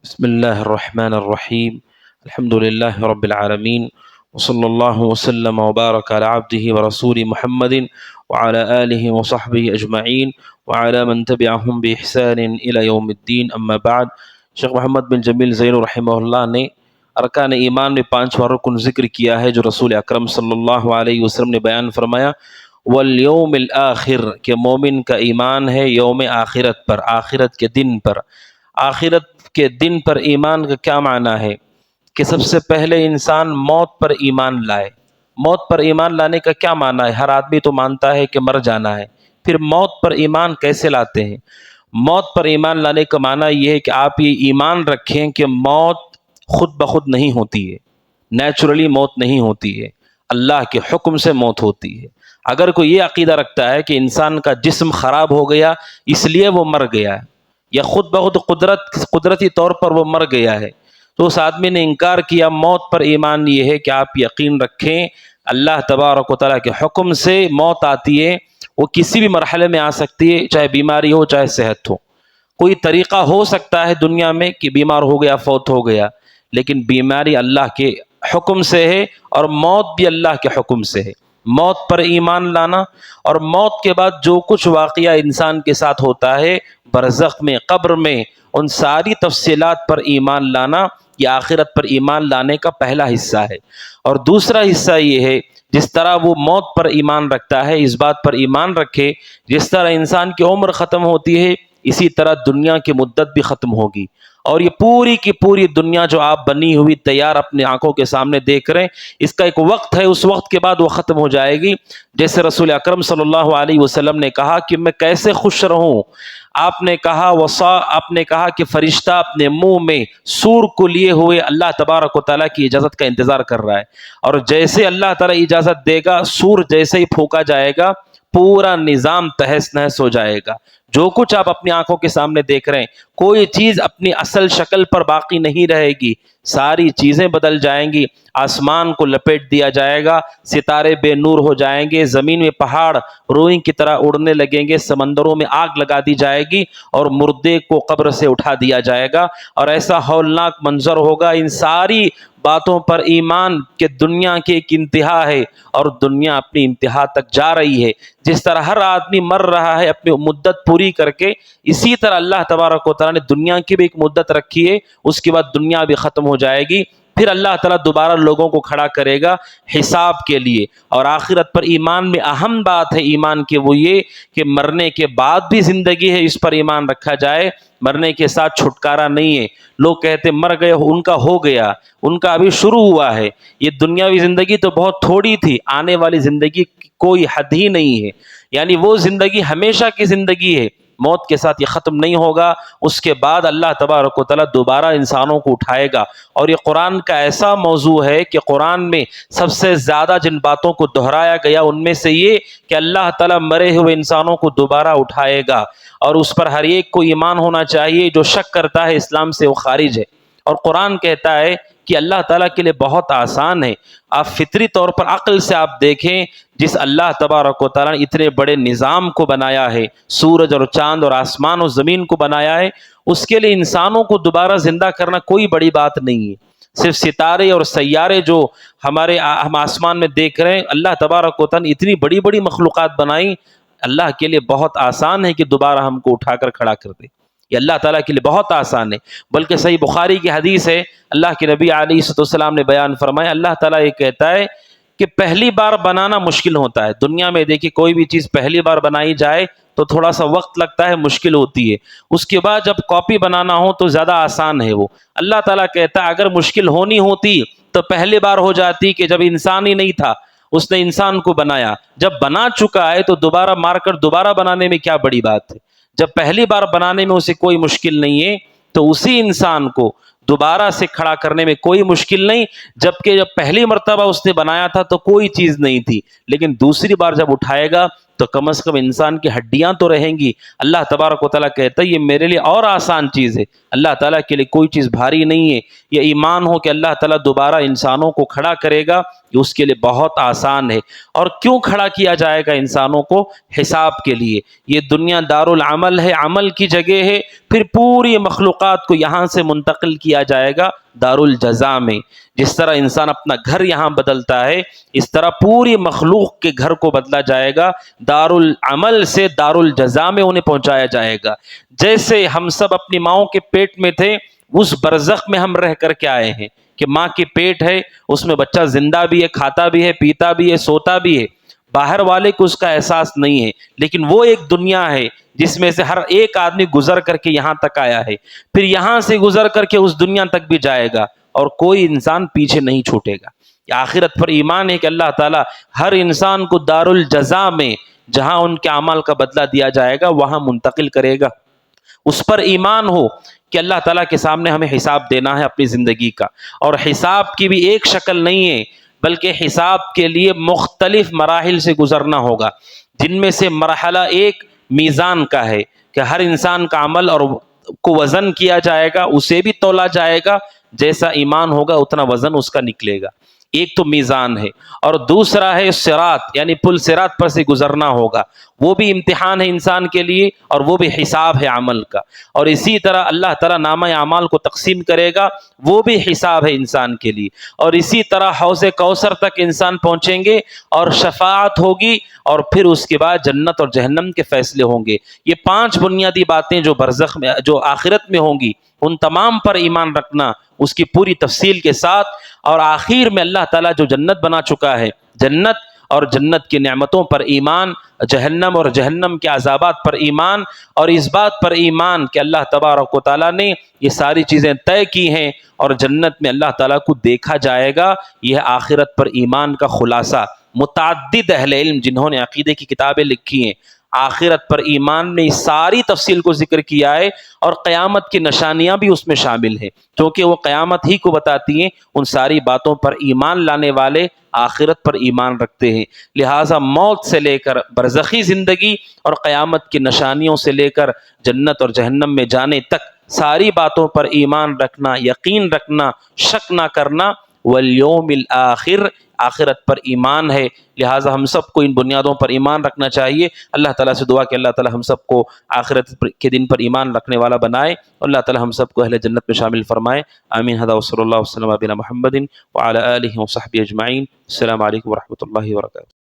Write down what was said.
بسم الله الرحمن الرحيم. الحمد لله رب العالمين، وصلى الله وسلم وبارك على عبده ورسوله محمد وعلى آله وصحبه أجمعين وعلى من تبعهم بإحسان إلى يوم الدين. أما بعد، شیخ محمد بن جمیل زین رحمہ اللہ نے ارکان ایمان میں 5واں رکن ذکر کیا ہے جو رسول اکرم صلی اللہ علیہ وسلم نے بیان فرمایا والیوم الآخر، کہ مومن کا ایمان ہے یوم آخرت پر، آخرت کے دن پر۔ آخرت کے دن پر ایمان کا کیا معنی ہے کہ سب سے پہلے انسان موت پر ایمان لائے۔ موت پر ایمان لانے کا کیا معنی ہے؟ ہر آدمی تو مانتا ہے کہ مر جانا ہے، پھر موت پر ایمان کیسے لاتے ہیں؟ موت پر ایمان لانے کا معنی یہ ہے کہ آپ یہ ایمان رکھیں کہ موت خود بخود نہیں ہوتی ہے، نیچرلی موت نہیں ہوتی ہے، اللہ کے حکم سے موت ہوتی ہے۔ اگر کوئی یہ عقیدہ رکھتا ہے کہ انسان کا جسم خراب ہو گیا اس لیے وہ مر گیا ہے، یا خود بخود قدرتی طور پر وہ مر گیا ہے، تو اس آدمی نے انکار کیا۔ موت پر ایمان یہ ہے کہ آپ یقین رکھیں اللہ تبارک و تعالیٰ کے حکم سے موت آتی ہے، وہ کسی بھی مرحلے میں آ سکتی ہے، چاہے بیماری ہو چاہے صحت ہو۔ کوئی طریقہ ہو سکتا ہے دنیا میں کہ بیمار ہو گیا فوت ہو گیا، لیکن بیماری اللہ کے حکم سے ہے اور موت بھی اللہ کے حکم سے ہے۔ موت پر ایمان لانا اور موت کے بعد جو کچھ واقعہ انسان کے ساتھ ہوتا ہے برزخ میں، قبر میں، ان ساری تفصیلات پر ایمان لانا یہ آخرت پر ایمان لانے کا پہلا حصہ ہے۔ اور دوسرا حصہ یہ ہے جس طرح وہ موت پر ایمان رکھتا ہے اس بات پر ایمان رکھے جس طرح انسان کی عمر ختم ہوتی ہے اسی طرح دنیا کی مدت بھی ختم ہوگی، اور یہ پوری کی پوری دنیا جو آپ بنی ہوئی تیار اپنے آنکھوں کے سامنے دیکھ رہے ہیں اس کا ایک وقت ہے، اس وقت کے بعد وہ ختم ہو جائے گی۔ جیسے رسول اکرم صلی اللہ علیہ وسلم نے کہا کہ میں کیسے خوش رہوں، آپ نے کہا کہ فرشتہ اپنے منہ میں سور کو لیے ہوئے اللہ تبارک و تعالیٰ کی اجازت کا انتظار کر رہا ہے، اور جیسے اللہ تعالیٰ اجازت دے گا سور جیسے ہی پھونکا جائے گا پورا نظام تہس نہس ہو جائے گا۔ جو کچھ آپ اپنی آنکھوں کے سامنے دیکھ رہے ہیں کوئی چیز اپنی اصل شکل پر باقی نہیں رہے گی، ساری چیزیں بدل جائیں گی۔ آسمان کو لپیٹ دیا جائے گا، ستارے بے نور ہو جائیں گے، زمین میں پہاڑ روئی کی طرح اڑنے لگیں گے، سمندروں میں آگ لگا دی جائے گی اور مردے کو قبر سے اٹھا دیا جائے گا، اور ایسا ہولناک منظر ہوگا۔ ان ساری باتوں پر ایمان کہ دنیا کی ایک انتہا ہے اور دنیا اپنی انتہا تک جا رہی ہے۔ جس طرح ہر آدمی مر رہا ہے اپنی مدت پوری کر کے، اسی طرح اللہ تبارک و تعالیٰ نے دنیا کی بھی ایک مدت رکھی ہے، اس کے بعد دنیا بھی ختم ہو جائے گی، پھر اللہ تعالیٰ دوبارہ لوگوں کو کھڑا کرے گا حساب کے لیے۔ اور آخرت پر ایمان میں اہم بات ہے ایمان کی وہ یہ کہ مرنے کے بعد بھی زندگی ہے، اس پر ایمان رکھا جائے۔ مرنے کے ساتھ چھٹکارا نہیں ہے۔ لوگ کہتے مر گئے ان کا ہو گیا، ان کا ابھی شروع ہوا ہے۔ یہ دنیاوی زندگی تو بہت تھوڑی تھی، آنے والی زندگی کی کوئی حد ہی نہیں ہے، یعنی وہ زندگی ہمیشہ کی زندگی ہے، موت کے ساتھ یہ ختم نہیں ہوگا۔ اس کے بعد اللہ تبارک و تعالیٰ دوبارہ انسانوں کو اٹھائے گا۔ اور یہ قرآن کا ایسا موضوع ہے کہ قرآن میں سب سے زیادہ جن باتوں کو دہرایا گیا ان میں سے یہ کہ اللہ تعالیٰ مرے ہوئے انسانوں کو دوبارہ اٹھائے گا، اور اس پر ہر ایک کو ایمان ہونا چاہیے۔ جو شک کرتا ہے اسلام سے وہ خارج ہے۔ اور قرآن کہتا ہے کہ اللہ تعالیٰ کے لیے بہت آسان ہے۔ آپ فطری طور پر عقل سے آپ دیکھیں، جس اللہ تبارک و تعالیٰ نے اتنے بڑے نظام کو بنایا ہے، سورج اور چاند اور آسمان اور زمین کو بنایا ہے، اس کے لیے انسانوں کو دوبارہ زندہ کرنا کوئی بڑی بات نہیں ہے۔ صرف ستارے اور سیارے جو ہم آسمان میں دیکھ رہے ہیں، اللہ تبارک و تعالیٰ نے اتنی بڑی بڑی مخلوقات بنائی، اللہ کے لیے بہت آسان ہے کہ دوبارہ ہم کو اٹھا کر کھڑا کر دے۔ یہ اللہ تعالیٰ کے لیے بہت آسان ہے۔ بلکہ صحیح بخاری کی حدیث ہے، اللہ کے نبی علیہ السلام نے بیان فرمایا، اللہ تعالیٰ یہ کہتا ہے کہ پہلی بار بنانا مشکل ہوتا ہے۔ دنیا میں دیکھیے کوئی بھی چیز پہلی بار بنائی جائے تو تھوڑا سا وقت لگتا ہے، مشکل ہوتی ہے۔ اس کے بعد جب کاپی بنانا ہو تو زیادہ آسان ہے وہ۔ اللہ تعالیٰ کہتا ہے اگر مشکل ہونی ہوتی تو پہلی بار ہو جاتی کہ جب انسان ہی نہیں تھا اس نے انسان کو بنایا۔ جب بنا چکا ہے تو دوبارہ مار کر دوبارہ بنانے میں کیا بڑی بات ہے؟ جب پہلی بار بنانے میں اسے کوئی مشکل نہیں ہے تو اسی انسان کو دوبارہ سے کھڑا کرنے میں کوئی مشکل نہیں، جبکہ جب پہلی مرتبہ اس نے بنایا تھا تو کوئی چیز نہیں تھی، لیکن دوسری بار جب اٹھائے گا تو کم از کم انسان کی ہڈیاں تو رہیں گی۔ اللہ تبارک و تعالیٰ کہتا ہے یہ میرے لیے اور آسان چیز ہے، اللہ تعالیٰ کے لیے کوئی چیز بھاری نہیں ہے۔ یہ ایمان ہو کہ اللہ تعالیٰ دوبارہ انسانوں کو کھڑا کرے گا، یہ اس کے لیے بہت آسان ہے۔ اور کیوں کھڑا کیا جائے گا انسانوں کو؟ حساب کے لیے۔ یہ دنیا دارالعمل ہے، عمل کی جگہ ہے، پھر پوری مخلوقات کو یہاں سے منتقل کیا جائے گا دارالجزا میں۔ جس طرح انسان اپنا گھر یہاں بدلتا ہے، اس طرح پوری مخلوق کے گھر کو بدلا جائے گا، دارالعمل سے دارالجزا میں انہیں پہنچایا جائے گا۔ جیسے ہم سب اپنی ماؤں کے پیٹ میں تھے، اس برزخ میں ہم رہ کر کے آئے ہیں کہ ماں کے پیٹ ہے، اس میں بچہ زندہ بھی ہے، کھاتا بھی ہے، پیتا بھی ہے، سوتا بھی ہے۔ باہر والے کو اس کا احساس نہیں ہے، لیکن وہ ایک دنیا ہے جس میں سے ہر ایک آدمی گزر کر کے یہاں تک آیا ہے، پھر یہاں سے گزر کر کے اس دنیا تک بھی جائے گا، اور کوئی انسان پیچھے نہیں چھوٹے گا۔ یہ آخرت پر ایمان ہے کہ اللہ تعالیٰ ہر انسان کو دارالجزا میں، جہاں ان کے اعمال کا بدلہ دیا جائے گا، وہاں منتقل کرے گا۔ اس پر ایمان ہو کہ اللہ تعالیٰ کے سامنے ہمیں حساب دینا ہے اپنی زندگی کا، اور حساب کی بھی ایک شکل نہیں ہے، بلکہ حساب کے لیے مختلف مراحل سے گزرنا ہوگا، جن میں سے مرحلہ ایک میزان کا ہے کہ ہر انسان کا عمل اور کو وزن کیا جائے گا، اسے بھی تولا جائے گا، جیسا ایمان ہوگا اتنا وزن اس کا نکلے گا۔ ایک تو میزان ہے، اور دوسرا ہے صراط، یعنی پل صراط پر سے گزرنا ہوگا، وہ بھی امتحان ہے انسان کے لیے، اور وہ بھی حساب ہے عمل کا۔ اور اسی طرح اللہ تعالیٰ نامہ اعمال کو تقسیم کرے گا، وہ بھی حساب ہے انسان کے لیے۔ اور اسی طرح حوض کوثر تک انسان پہنچیں گے، اور شفاعت ہوگی، اور پھر اس کے بعد جنت اور جہنم کے فیصلے ہوں گے۔ یہ 5 بنیادی باتیں جو برزخ میں، جو آخرت میں ہوں گی، ان تمام پر ایمان رکھنا، اس کی پوری تفصیل کے ساتھ۔ اور آخر میں اللہ تعالیٰ جو جنت بنا چکا ہے، جنت اور جنت کی نعمتوں پر ایمان، جہنم اور جہنم کے عذابات پر ایمان، اور اس بات پر ایمان کہ اللہ تبارک و تعالیٰ نے یہ ساری چیزیں طے کی ہیں، اور جنت میں اللہ تعالیٰ کو دیکھا جائے گا۔ یہ آخرت پر ایمان کا خلاصہ۔ متعدد اہل علم جنہوں نے عقیدے کی کتابیں لکھی ہیں، آخرت پر ایمان نے ساری تفصیل کو ذکر کیا ہے، اور قیامت کی نشانیاں بھی اس میں شامل ہیں، کیونکہ وہ قیامت ہی کو بتاتی ہیں۔ ان ساری باتوں پر ایمان لانے والے آخرت پر ایمان رکھتے ہیں۔ لہٰذا موت سے لے کر برزخی زندگی، اور قیامت کی نشانیوں سے لے کر جنت اور جہنم میں جانے تک، ساری باتوں پر ایمان رکھنا، یقین رکھنا، شک نہ کرنا، والیوم الآخر، آخرت پر ایمان ہے۔ لہٰذا ہم سب کو ان بنیادوں پر ایمان رکھنا چاہیے۔ اللہ تعالیٰ سے دعا کہ اللہ تعالیٰ ہم سب کو آخرت کے دن پر ایمان رکھنے والا بنائے، اللہ تعالیٰ ہم سب کو اہل جنت میں شامل فرمائے۔ آمین۔ ھذا وصلی اللہ وسلم علی محمد وعلی آلہ وصحبہ اجمعین۔ السلام علیکم ورحمۃ اللہ وبرکاتہ۔